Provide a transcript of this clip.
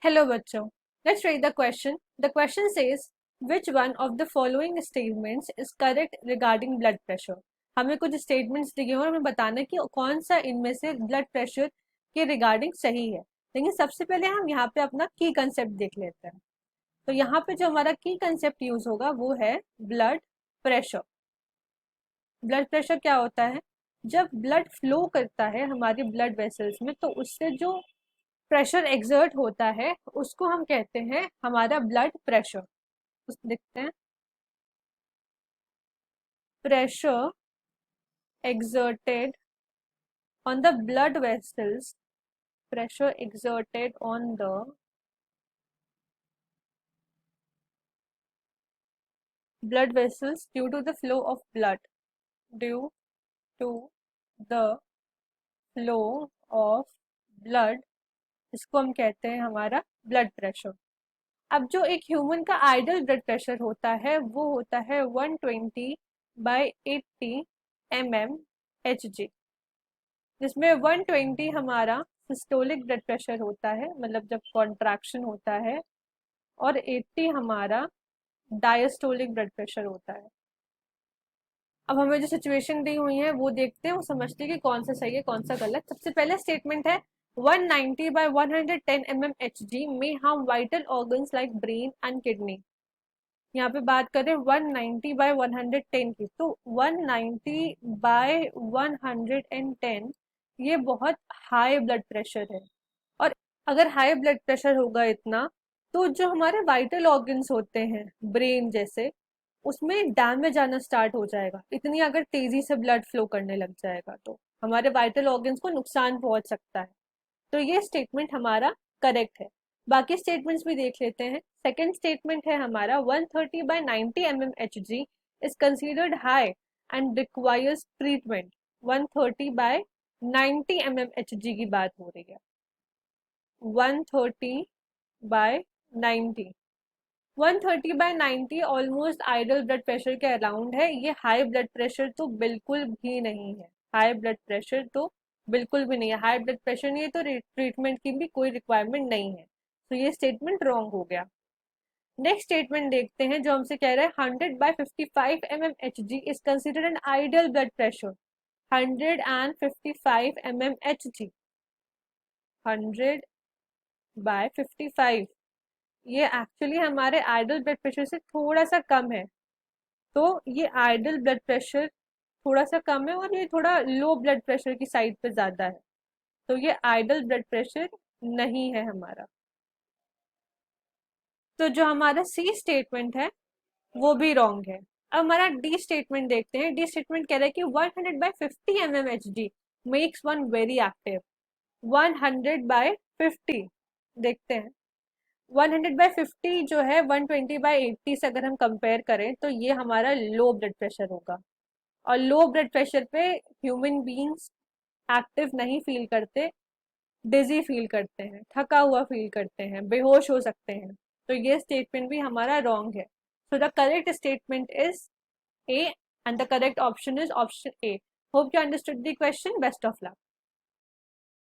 Hello बच्चों, let's read the question. The question says, which one of the following statements is correct regarding blood pressure? हमें कुछ statements दिए हैं और हमें बताना है कि कौन सा इनमें से blood pressure के regarding सही है। लेकिन सबसे पहले हम यहाँ पे अपना की concept देख लेते हैं। तो यहाँ पे जो हमारा की concept यूज होगा वो है blood pressure। ब्लड प्रेशर क्या होता है? जब ब्लड फ्लो करता है हमारी ब्लड वेसल्स में तो उससे जो प्रेशर एक्सर्ट होता है उसको हम कहते हैं हमारा ब्लड प्रेशर। उस देखते हैं, pressure exerted on the blood vessels, pressure exerted on the blood vessels due to the flow of blood, due to the flow of blood, इसको हम कहते हैं हमारा ब्लड प्रेशर। अब जो एक ह्यूमन का आइडल ब्लड प्रेशर होता है वो होता है 120/80 mmHg, जिसमें 120 हमारा सिस्टोलिक ब्लड प्रेशर होता है, मतलब जब कॉन्ट्रैक्शन होता है, और 80 हमारा डायस्टोलिक ब्लड प्रेशर होता है। अब हमें जो सिचुएशन दी हुई है वो देखते हैं, वो समझते हैं कि कौन सा सही है कौन सा गलत। सबसे पहले स्टेटमेंट है 190/110 mmHg में हम vital organs like brain and kidney, यहाँ पे बात करें 190/110 की, तो 190/110 ये बहुत हाई ब्लड प्रेशर है। और अगर हाई ब्लड प्रेशर होगा इतना, तो जो हमारे वाइटल ऑर्गन्स होते हैं ब्रेन जैसे, उसमें डैमेज आना स्टार्ट हो जाएगा। इतनी अगर तेजी से ब्लड फ्लो करने लग जाएगा तो हमारे वाइटल ऑर्गन्स को नुकसान पहुंच सकता है। तो ये स्टेटमेंट हमारा करेक्ट है। बाकी स्टेटमेंट्स भी देख लेते हैं। सेकेंड स्टेटमेंट है हमारा 130/90 mmHg is considered high and requires treatment. 130/90 mmHg की बात हो रही है। 130/90, 130/90 ऑलमोस्ट आइडल ब्लड प्रेशर के अराउंड है। ये हाई ब्लड प्रेशर तो बिल्कुल भी नहीं है, हाई ब्लड प्रेशर तो बिल्कुल भी नहीं है। हाई ब्लड प्रेशर नहीं है तो ट्रीटमेंट की भी कोई रिक्वायरमेंट नहीं है। तो ये स्टेटमेंट रॉन्ग हो गया। नेक्स्ट स्टेटमेंट देखते हैं जो हमसे कह रहा है 100/55 mmHg is considered an ideal blood pressure. 155 mmHg, 100/55 ये एक्चुअली हमारे आइडल ब्लड प्रेशर से थोड़ा सा कम है। तो ये आइडल ब्लड प्रेशर थोड़ा सा कम है और ये थोड़ा लो ब्लड प्रेशर की साइड पे ज्यादा है। तो ये आइडल ब्लड प्रेशर नहीं है हमारा। तो जो हमारा सी स्टेटमेंट है वो भी रॉन्ग है। अब हमारा डी स्टेटमेंट देखते हैं। डी स्टेटमेंट कह रहा है कि 100/50 mmHg makes one very active. 100/50 देखते हैं। 100/50 जो है 120/80 से अगर हम कंपेयर करें तो ये हमारा लो ब्लड प्रेशर होगा। और लो ब्लड प्रेशर पे ह्यूमन बींग्स एक्टिव नहीं फील करते, डिजी फील करते हैं, थका हुआ फील करते हैं, बेहोश हो सकते हैं। तो ये स्टेटमेंट भी हमारा रॉन्ग है। So the correct statement is A and the correct option is option A. Hope you understood the question. Best of luck.